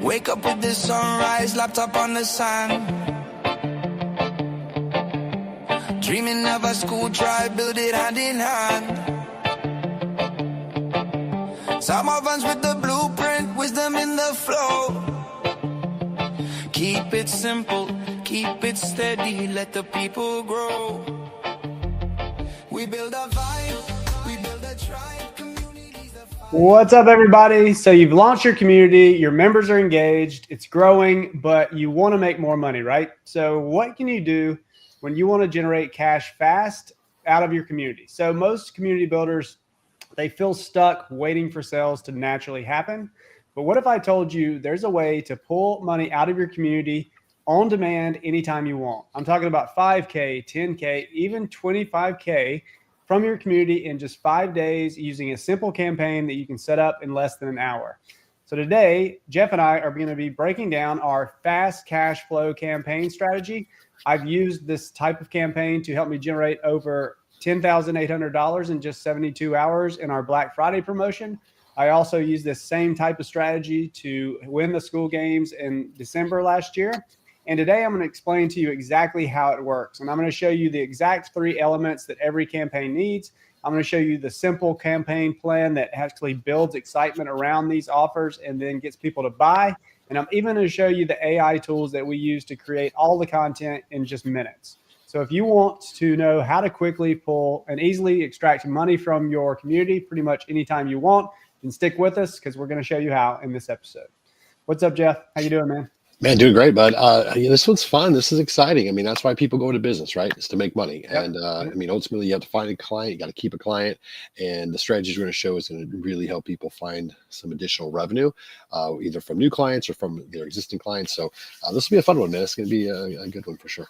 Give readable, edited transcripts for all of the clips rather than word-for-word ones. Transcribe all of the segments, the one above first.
Wake up with the sunrise, laptop on the sand. Dreaming of a school tribe, build it hand in hand. Some of us with the blueprint, wisdom in the flow. Keep it simple, keep it steady, let the people grow. We build a vibe, we build a tribe, communities of fire. What's up, everybody? So you've launched your community, your members are engaged, it's growing, but you want to make more money, right? So what can you do when you want to generate cash fast out of your community? So most community builders, they feel stuck waiting for sales to naturally happen. But what if I told you there's a way to pull money out of your community on demand anytime you want? I'm talking about 5K, 10K, even 25K from your community in just 5 days using a simple campaign that you can set up in less than an hour. So today, Jeff and I are going to be breaking down our fast cash flow campaign strategy. I've used this type of campaign to help me generate over $10,800 in just 72 hours in our Black Friday promotion. I also used this same type of strategy to win the Skool games in December last year. And today I'm going to explain to you exactly how it works. And I'm going to show you the exact 3 elements that every campaign needs. I'm going to show you the simple campaign plan that actually builds excitement around these offers and then gets people to buy. And I'm even going to show you the AI tools that we use to create all the content in just minutes. So if you want to know how to quickly pull and easily extract money from your community pretty much anytime you want, then stick with us because we're going to show you how in this episode. What's up, Jeff? How you doing, man? Man, doing great, bud. This one's fun. This is exciting. I mean, that's why people go into business, right? It's to make money. Yep. And I mean, ultimately, you have to find a client. You got to keep a client. And the strategies we're going to show is going to really help people find some additional revenue, either from new clients or from their existing clients. So this will be a fun one, man. It's going to be a good one for sure.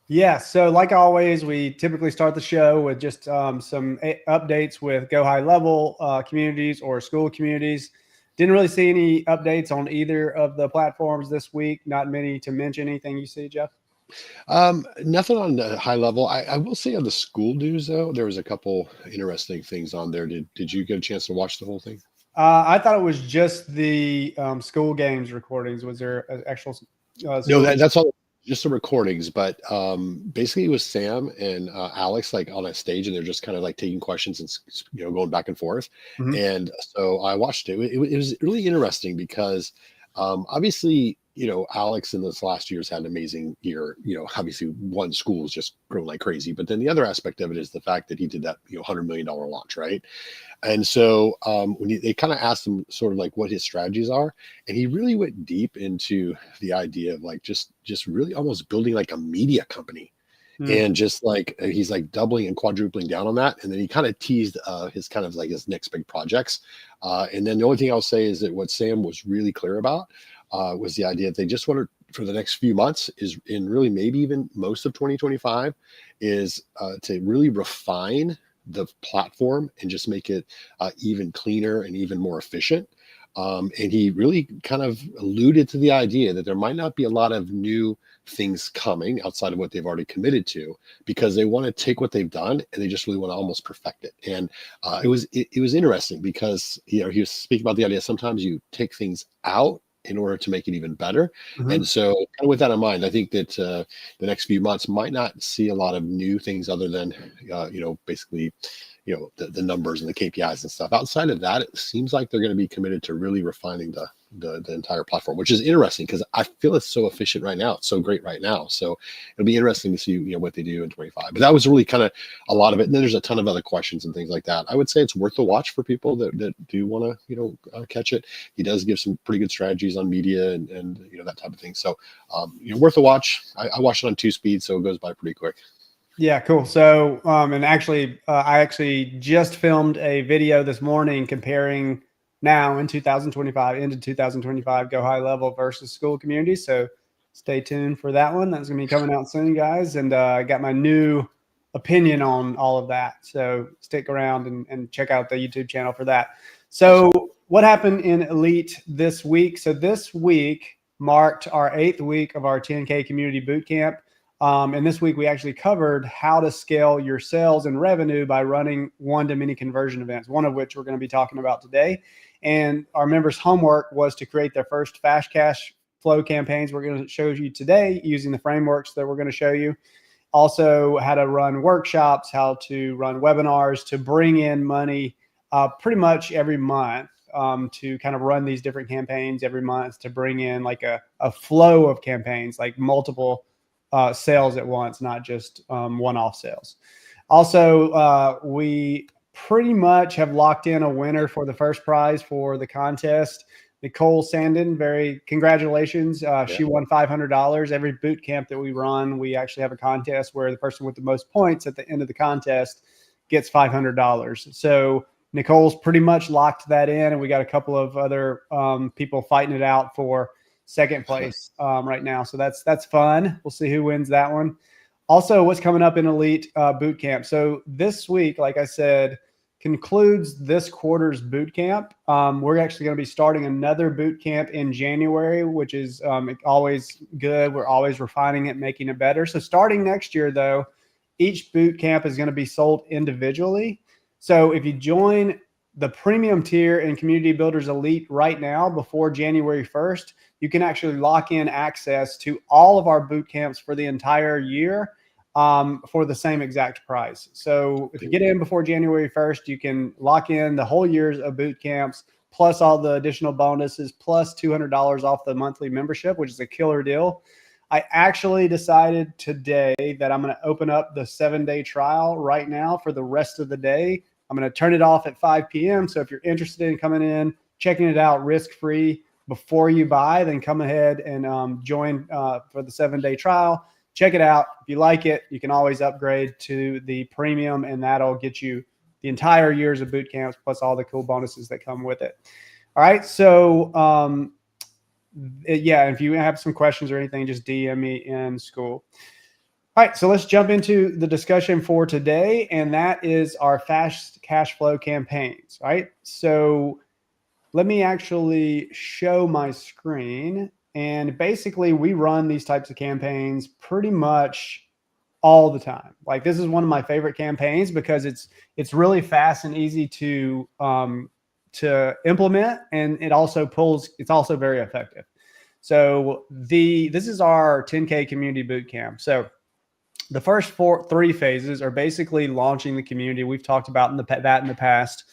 Yeah. So like always, we typically start the show with just some updates with Go High Level communities or Skool communities. Didn't really see any updates on either of the platforms this week. Not many to mention. Anything you see, Jeff? Nothing on the high level. I will say on the Skool news, though, there was a couple interesting things on there. Did you get a chance to watch the whole thing? I thought it was just the Skool games recordings. Was there an actual? No, that's all. Just the recordings, but basically it was Sam and Alex like on a stage, and they're just kind of like taking questions and going back and forth. Mm-hmm. And so I watched it. It was really interesting because obviously Alex in this last year's had an amazing year. Obviously one Skool is just grown like crazy, but then the other aspect of it is the fact that he did that $100 million launch, right? And so when they kind of asked him sort of like what his strategies are, and he really went deep into the idea of like just really almost building like a media company. And just like he's like doubling and quadrupling down on that. And then he kind of teased his kind of like his next big projects. And then the only thing I'll say is that what Sam was really clear about was the idea that they just wanted for the next few months is in really maybe even most of 2025 is to really refine the platform and just make it even cleaner and even more efficient. And he really kind of alluded to the idea that there might not be a lot of new things coming outside of what they've already committed to, because they want to take what they've done and they just really want to almost perfect it. And it was interesting because he was speaking about the idea sometimes you take things out in order to make it even better. Mm-hmm. And so kind of with that in mind, I think that the next few months might not see a lot of new things other than, basically, the numbers and the KPIs and stuff. Outside of that, it seems like they're going to be committed to really refining the entire platform, which is interesting because I feel it's so efficient right now. It's so great right now. So it'll be interesting to see, what they do in 25. But that was really kind of a lot of it. And then there's a ton of other questions and things like that. I would say it's worth the watch for people that do want to, catch it. He does give some pretty good strategies on media and that type of thing. So, worth the watch. I watched it on 2 speeds, so it goes by pretty quick. Yeah, cool. So, and actually, I actually just filmed a video this morning comparing now in 2025 into 2025 Go High Level versus Skool communities. So stay tuned for that one. That's going to be coming out soon, guys. And I got my new opinion on all of that. So stick around and check out the YouTube channel for that. So what happened in Elite this week? So this week marked our 8th week of our 10K community bootcamp. And this week, we actually covered how to scale your sales and revenue by running one-to-many conversion events, one of which we're going to be talking about today. And our members' homework was to create their first fast cash flow campaigns. We're going to show you today using the frameworks that we're going to show you. Also, how to run workshops, how to run webinars to bring in money pretty much every month, to kind of run these different campaigns every month to bring in like a flow of campaigns, like multiple sales at once, not just one-off sales. Also, we pretty much have locked in a winner for the first prize for the contest. Nicole Sandin, congratulations. She won $500. Every boot camp that we run, we actually have a contest where the person with the most points at the end of the contest gets $500. So Nicole's pretty much locked that in, and we got a couple of other people fighting it out for second place right now. So that's fun. We'll see who wins that one. Also, what's coming up in Elite Boot Camp. So this week, like I said, concludes this quarter's boot camp. We're actually going to be starting another boot camp in January, which is always good. We're always refining it, making it better. So starting next year, though, each boot camp is going to be sold individually. So if you join the premium tier in Community Builders Elite right now before January 1st, you can actually lock in access to all of our boot camps for the entire year for the same exact price. So if you get in before January 1st, you can lock in the whole years of boot camps, plus all the additional bonuses, plus $200 off the monthly membership, which is a killer deal. I actually decided today that I'm going to open up the 7-day trial right now for the rest of the day. I'm going to turn it off at 5 p.m. So if you're interested in coming in, checking it out risk-free before you buy, then come ahead and join for the 7-day trial. Check it out. If you like it, you can always upgrade to the premium, and that'll get you the entire years of boot camps plus all the cool bonuses that come with it. All right. So, yeah, if you have some questions or anything, just DM me in Skool. All right, so let's jump into the discussion for today, and that is our fast cash flow campaigns. All right, so let me actually show my screen. And basically, we run these types of campaigns pretty much all the time. Like, this is one of my favorite campaigns because it's really fast and easy to implement, and it's also very effective. So this is our 10K community boot camp. So the first three phases are basically launching the community. We've talked about that in the past.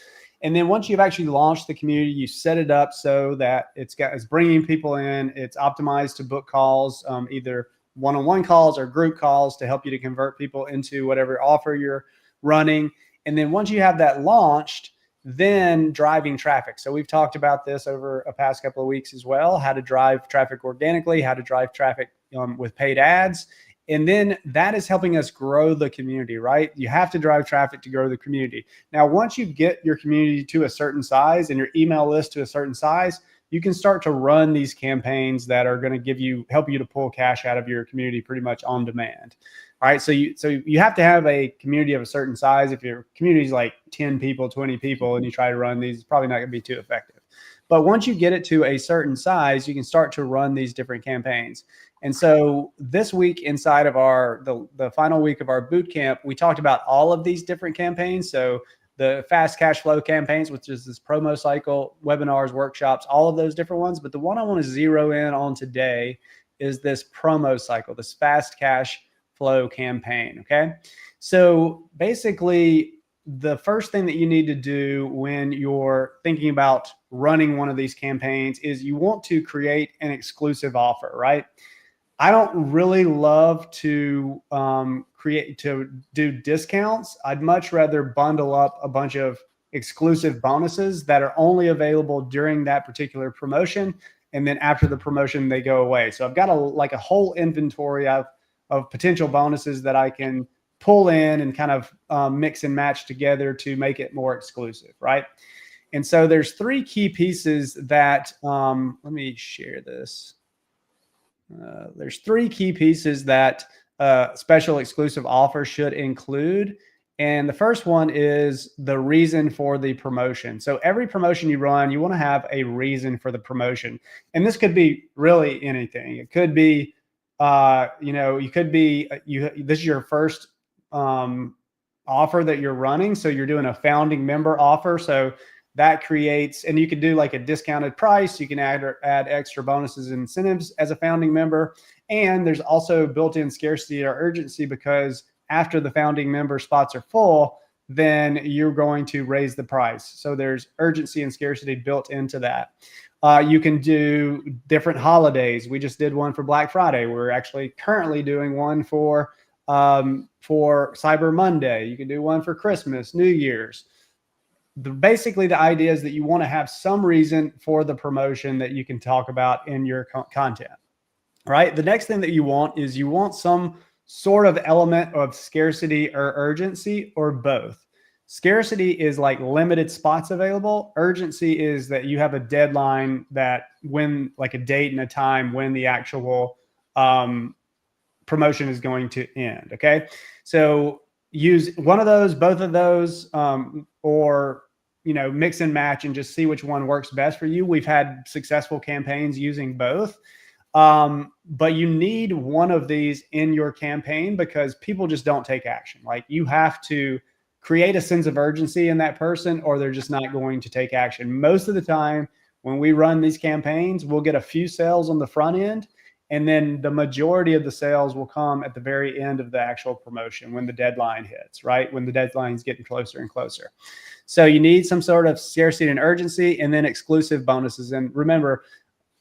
And then once you've actually launched the community, you set it up so that it's bringing people in. It's optimized to book calls, either one-on-one calls or group calls to help you to convert people into whatever offer you're running. And then once you have that launched, then driving traffic. So we've talked about this over a past couple of weeks as well, how to drive traffic organically, how to drive traffic with paid ads. And then that is helping us grow the community, right? You have to drive traffic to grow the community. Now, once you get your community to a certain size and your email list to a certain size, you can start to run these campaigns that are going to help you to pull cash out of your community pretty much on demand. All right, so you have to have a community of a certain size. If your community is like 10 people, 20 people, and you try to run these, it's probably not going to be too effective. But once you get it to a certain size, you can start to run these different campaigns. And so this week, inside of the final week of our boot camp, we talked about all of these different campaigns. So the fast cash flow campaigns, which is this promo cycle, webinars, workshops, all of those different ones. But the one I want to zero in on today is this promo cycle, this fast cash flow campaign. Okay. So basically, the first thing that you need to do when you're thinking about running one of these campaigns is you want to create an exclusive offer, right? I don't really love to do discounts. I'd much rather bundle up a bunch of exclusive bonuses that are only available during that particular promotion. And then after the promotion, they go away. So I've got a whole inventory of potential bonuses that I can pull in and kind of mix and match together to make it more exclusive, right? And so there's three key pieces that, let me share this. There's three key pieces that special exclusive offer should include. And the first one is the reason for the promotion. So every promotion you run, you want to have a reason for the promotion. And this could be really anything. It could be You could be, this is your first offer that you're running. So you're doing a founding member offer. So that creates, and you can do like a discounted price. You can add extra bonuses and incentives as a founding member. And there's also built-in scarcity or urgency, because after the founding member spots are full, then you're going to raise the price. So there's urgency and scarcity built into that. You can do different holidays. We just did one for Black Friday. We're actually currently doing one for Cyber Monday. You can do one for Christmas, New Year's. Basically, the idea is that you want to have some reason for the promotion that you can talk about in your content, right? The next thing that you want is you want some sort of element of scarcity or urgency, or both. Scarcity is like limited spots available. Urgency is that you have a deadline, that when, like a date and a time when the actual promotion is going to end. Okay. So use one of those, both of those, or, mix and match and just see which one works best for you. We've had successful campaigns using both. But you need one of these in your campaign, because people just don't take action. Like, you have to create a sense of urgency in that person, or they're just not going to take action. Most of the time when we run these campaigns, we'll get a few sales on the front end, and then the majority of the sales will come at the very end of the actual promotion, when the deadline hits, right? When the deadline is getting closer and closer. So you need some sort of scarcity and urgency, and then exclusive bonuses. And remember,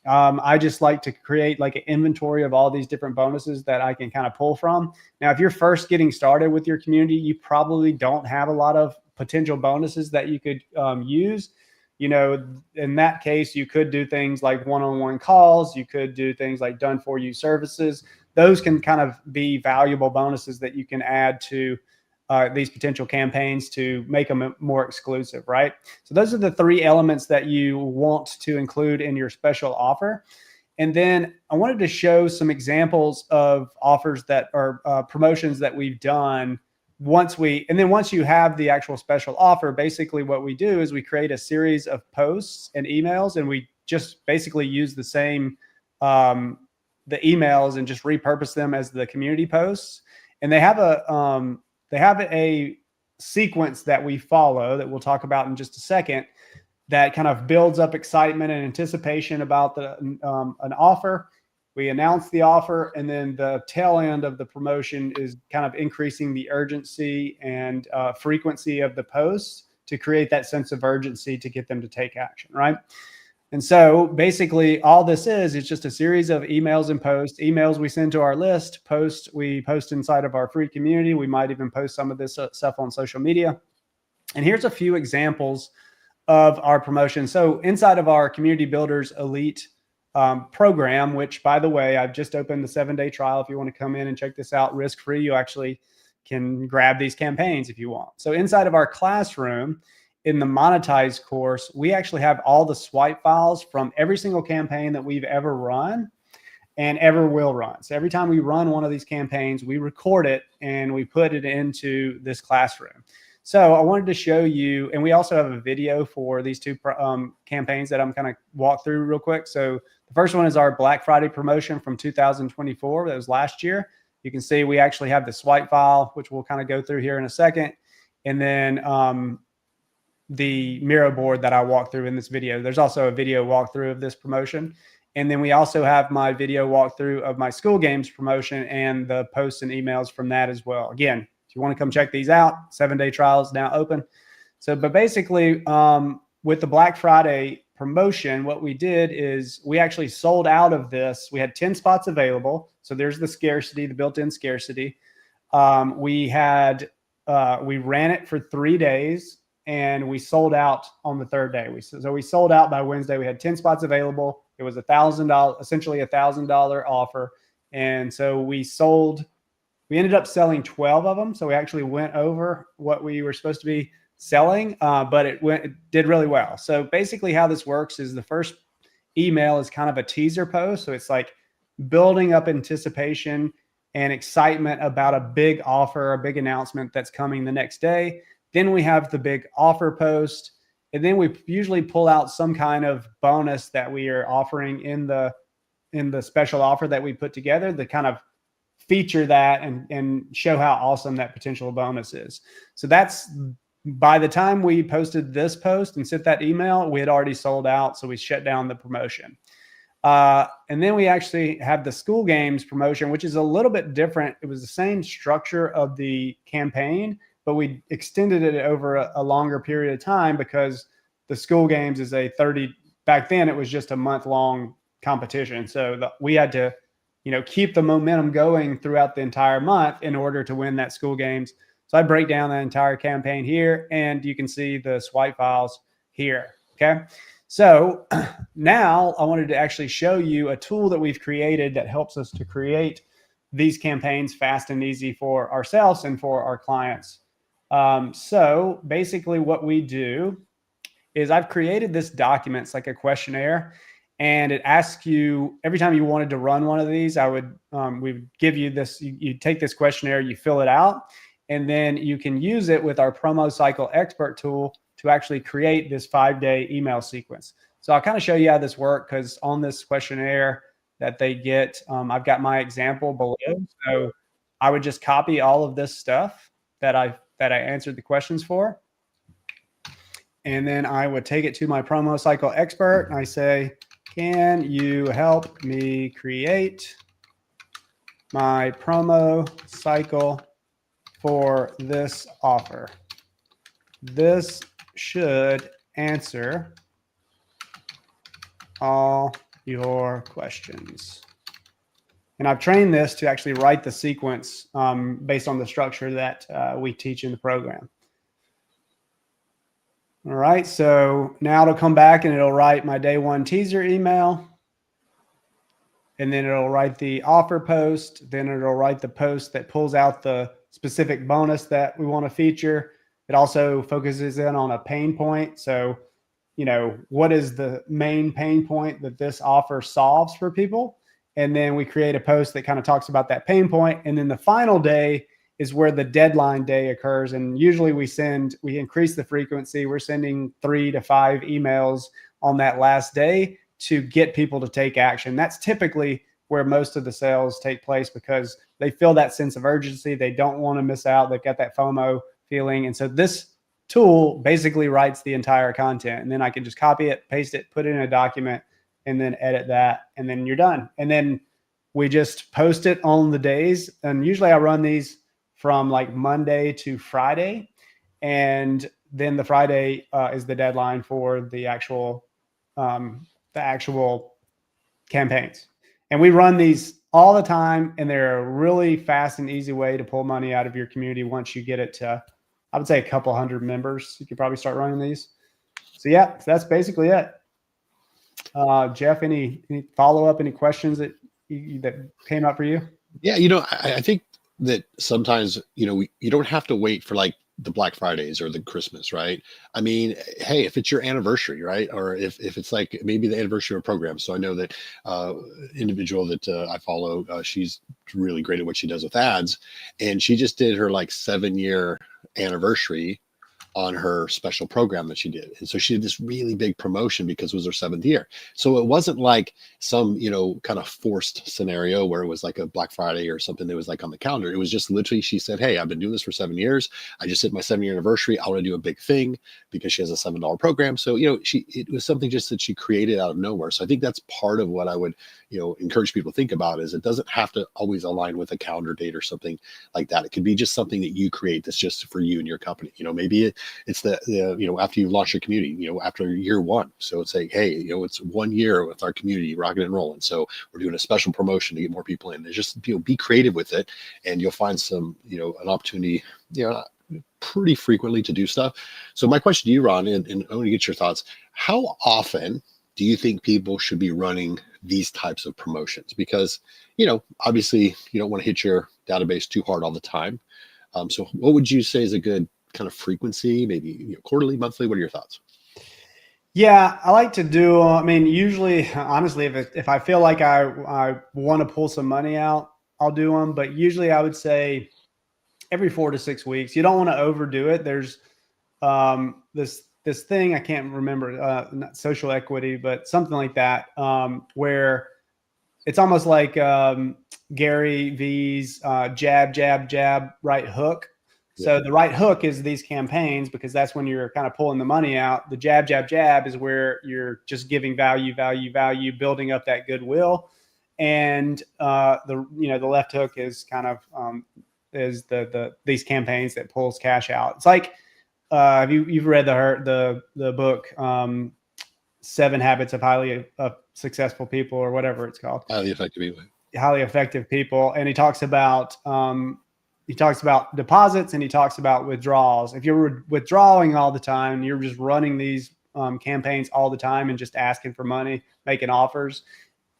I just like to create like an inventory of all these different bonuses that I can kind of pull from. Now, if you're first getting started with your community, you probably don't have a lot of potential bonuses that you could use. In that case, you could do things like one-on-one calls. You could do things like done for you services. Those can kind of be valuable bonuses that you can add to these potential campaigns to make them more exclusive, right? So those are the three elements that you want to include in your special offer. And then I wanted to show some examples of offers that are promotions that we've done. Once you have the actual special offer, basically what we do is we create a series of posts and emails, and we just basically use the same the emails and just repurpose them as the community posts. And they have a sequence that we follow that we'll talk about in just a second, that kind of builds up excitement and anticipation about an offer. We announce the offer, and then the tail end of the promotion is kind of increasing the urgency and frequency of the posts to create that sense of urgency to get them to take action, right? And so basically all this is just a series of emails and posts. Emails we send to our list, posts we post inside of our free community. We might even post some of this stuff on social media. And here's a few examples of our promotion. So inside of our Community Builders Elite program, which, by the way, I've just opened the 7-day trial. If you want to come in and check this out risk-free, you actually can grab these campaigns if you want. So inside of our classroom, in the monetized course, we actually have all the swipe files from every single campaign that we've ever run and ever will run. So every time we run one of these campaigns, we record it and we put it into this classroom. So I wanted to show you, and we also have a video for these two campaigns that I'm kind of walk through real quick. So the first one is our Black Friday promotion from 2024. That was last year. You can see we actually have the swipe file, which we'll kind of go through here in a second. And then the Miro board that I walked through in this video. There's also a video walkthrough of this promotion. And then we also have my video walkthrough of my Skool Games promotion and the posts and emails from that as well. Again, if you want to come check these out, 7-day trial is now open. So, but basically with the Black Friday promotion, what we did is we actually sold out of this. We had 10 spots available. So there's the scarcity, the built-in scarcity. We ran it for 3 days, and we sold out on the third day. So we sold out by Wednesday. We had 10 spots available. It was $1,000, essentially $1,000 offer. And so we ended up selling 12 of them. So we actually went over what we were supposed to be selling, but it did really well. So basically how this works is the first email is kind of a teaser post. So it's like building up anticipation and excitement about a big offer, a big announcement that's coming the next day. Then we have the big offer post, and then we usually pull out some kind of bonus that we are offering in the in the special offer that we put together to kind of feature that and show how awesome that potential bonus is. So that's, by the time we posted this post and sent that email, we had already sold out. So we shut down the promotion. And then we actually have the school games promotion, which is a little bit different. It was the same structure of the campaign, but we extended it over a longer period of time because the school games is back then it was just a month-long competition. So we had to, keep the momentum going throughout the entire month in order to win that school games. So I break down that entire campaign here, and you can see the swipe files here. Okay. So now I wanted to actually show you a tool that we've created that helps us to create these campaigns fast and easy for ourselves and for our clients. So basically what we do is I've created this document. It's like a questionnaire, and it asks you every time you wanted to run one of these, we would give you this, you take this questionnaire, you fill it out, and then you can use it with our promo cycle expert tool to actually create this 5-day email sequence. So I'll kind of show you how this works, because on this questionnaire that they get, I've got my example below. So I would just copy all of this stuff that I answered the questions for. And then I would take it to my promo cycle expert and I say, can you help me create my promo cycle for this offer? This should answer all your questions. And I've trained this to actually write the sequence based on the structure that we teach in the program. All right, so now it'll come back and it'll write my day one teaser email. And then it'll write the offer post. Then it'll write the post that pulls out the specific bonus that we want to feature. It also focuses in on a pain point. So, what is the main pain point that this offer solves for people? And then we create a post that kind of talks about that pain point. And then the final day is where the deadline day occurs. And usually we increase the frequency. We're sending 3 to 5 emails on that last day to get people to take action. That's typically where most of the sales take place, because they feel that sense of urgency. They don't want to miss out. They've got that FOMO feeling. And so this tool basically writes the entire content, and then I can just copy it, paste it, put it in a document, and then edit that, and then you're done. And then we just post it on the days. And usually I run these from like Monday to Friday. And then the Friday is the deadline for the actual campaigns. And we run these all the time, and they're a really fast and easy way to pull money out of your community. Once you get it to, I would say, a couple hundred members, you could probably start running these. So yeah, that's basically it. Jeff, any follow-up, any questions that came up for you? Yeah, I think that sometimes, you don't have to wait for like the Black Fridays or the Christmas, right? I mean, hey, if it's your anniversary, right? Or if it's like maybe the anniversary of a program. So I know that individual that I follow, she's really great at what she does with ads. And she just did her like 7-year anniversary on her special program that she did. And so she did this really big promotion because it was her 7th year. So it wasn't like some, kind of forced scenario where it was like a Black Friday or something that was like on the calendar. It was just literally, she said, hey, I've been doing this for 7 years. I just hit my 7-year anniversary. I want to do a big thing, because she has a $7 program. So, it was something just that she created out of nowhere. So I think that's part of what I would, encourage people to think about, is it doesn't have to always align with a calendar date or something like that. It could be just something that you create that's just for you and your company. Maybe it's the after you launch your community, after year 1. So it's like, hey, it's 1 year with our community rocking and rolling. So we're doing a special promotion to get more people in. It's just, be creative with it, and you'll find some, an opportunity, pretty frequently to do stuff. So my question to you, Ron, and I want to get your thoughts. How often do you think people should be running these types of promotions? Because, obviously you don't want to hit your database too hard all the time. So what would you say is a good kind of frequency, maybe quarterly, monthly? What are your thoughts? Yeah, I like to do, usually, honestly, if I feel like I want to pull some money out, I'll do them. But usually I would say every 4 to 6 weeks. You don't want to overdo it. There's this thing, I can't remember, not social equity, but something like that, where it's almost like Gary V's jab, jab, jab, right hook. So the right hook is these campaigns, because that's when you're kind of pulling the money out. The jab, jab, jab is where you're just giving value, value, value, building up that goodwill. And the left hook is kind of is these campaigns that pulls cash out. It's like you've read the book 7 Habits of Highly Successful People, or whatever it's called. Highly effective people, and he talks about deposits, and he talks about withdrawals. If you're withdrawing all the time, you're just running these campaigns all the time and just asking for money, making offers,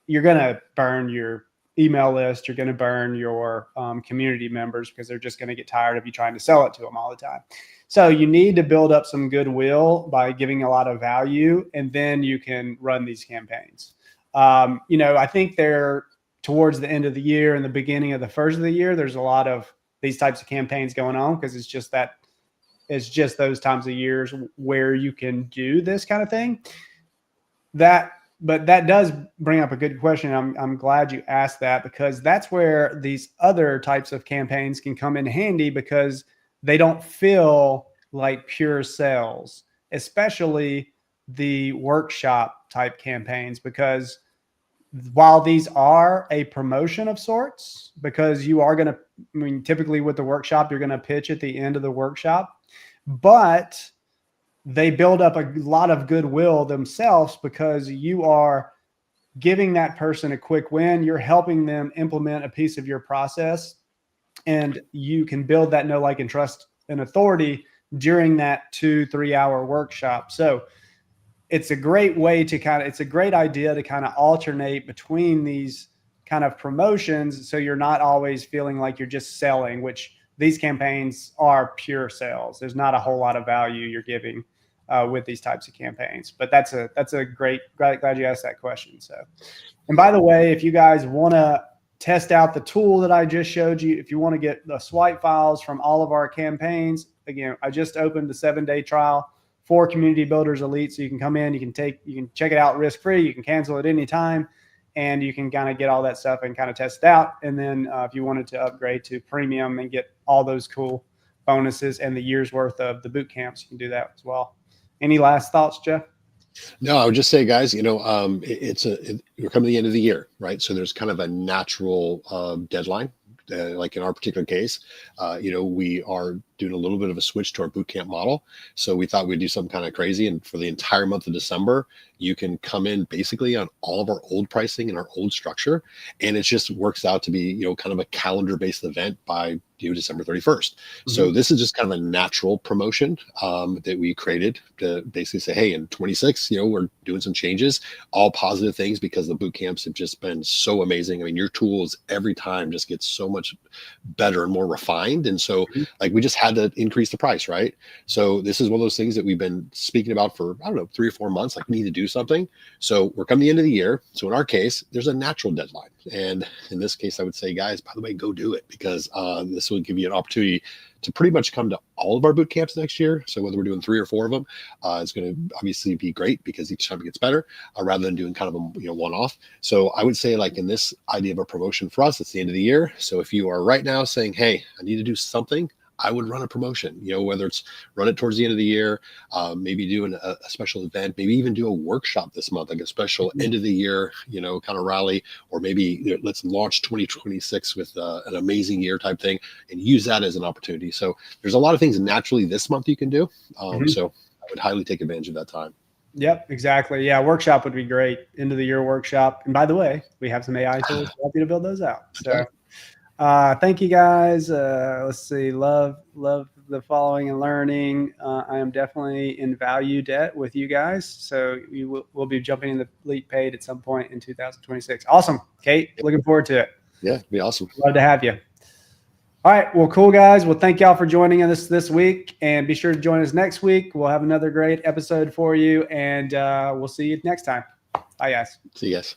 you're going to burn your email list. You're going to burn your community members, because they're just going to get tired of you trying to sell it to them all the time. So you need to build up some goodwill by giving a lot of value, and then you can run these campaigns. I think they're towards the end of the year and the beginning of the first of the year, there's a lot of these types of campaigns going on, because it's just those times of years where you can do this kind of thing. But that does bring up a good question. I'm glad you asked that, because that's where these other types of campaigns can come in handy, because they don't feel like pure sales, especially the workshop type campaigns, because while these are a promotion of sorts, because you are going to, typically with the workshop, you're going to pitch at the end of the workshop, but they build up a lot of goodwill themselves, because you are giving that person a quick win. You're helping them implement a piece of your process, and you can build that know, like, and trust and authority during that 2-3 hour workshop. So it's a great way it's a great idea to kind of alternate between these kind of promotions, so you're not always feeling like you're just selling, which these campaigns are pure sales. There's not a whole lot of value you're giving with these types of campaigns. But that's a great, glad you asked that question. So, and by the way, if you guys want to test out the tool that I just showed you, if you want to get the swipe files from all of our campaigns, again, I just opened the 7-day trial for Community Builders Elite. So you can come in, you can check it out risk-free. You can cancel it anytime, and you can kind of get all that stuff and kind of test it out. And then if you wanted to upgrade to premium and get all those cool bonuses and the year's worth of the boot camps, you can do that as well. Any last thoughts, Jeff? No, I would just say, guys, we're coming to the end of the year, right? So there's kind of a natural deadline. Like in our particular case, we are doing a little bit of a switch to our bootcamp model. So we thought we'd do something kind of crazy. And for the entire month of December, you can come in basically on all of our old pricing and our old structure. And it just works out to be, kind of a calendar-based event by December 31st. Mm-hmm. So this is just kind of a natural promotion that we created to basically say, hey, in 26, we're doing some changes, all positive things, because the boot camps have just been so amazing. I mean, your tools every time just get so much better and more refined. And so we just had to increase the price, right? So this is one of those things that we've been speaking about for, 3 or 4 months, we need to do something. So we're coming to the end of the year. So in our case, there's a natural deadline. And in this case, I would say, guys, by the way, go do it, because this will give you an opportunity to pretty much come to all of our boot camps next year. So whether we're doing 3 or 4 of them, it's going to obviously be great, because each time it gets better, rather than doing kind of a one-off. So I would say, in this idea of a promotion for us, it's the end of the year. So if you are right now saying, hey, I need to do something, I would run a promotion, whether it's run it towards the end of the year, maybe do a special event, maybe even do a workshop this month, like a special end of the year, kind of rally, or maybe let's launch 2026 with an amazing year type thing, and use that as an opportunity. So there's a lot of things naturally this month you can do. So I would highly take advantage of that time. Yep, exactly. Yeah, workshop would be great. End of the year workshop. And by the way, we have some AI tools to help you to build those out. So thank you guys. Let's see. Love the following and learning. I am definitely in value debt with you guys. So we'll be jumping in the Elite Paid at some point in 2026. Awesome. Kate, looking forward to it. Yeah, it'd be awesome. Love to have you. All right. Well, cool, guys. Well, thank y'all for joining us this week, and be sure to join us next week. We'll have another great episode for you, and we'll see you next time. Bye, guys. See you guys.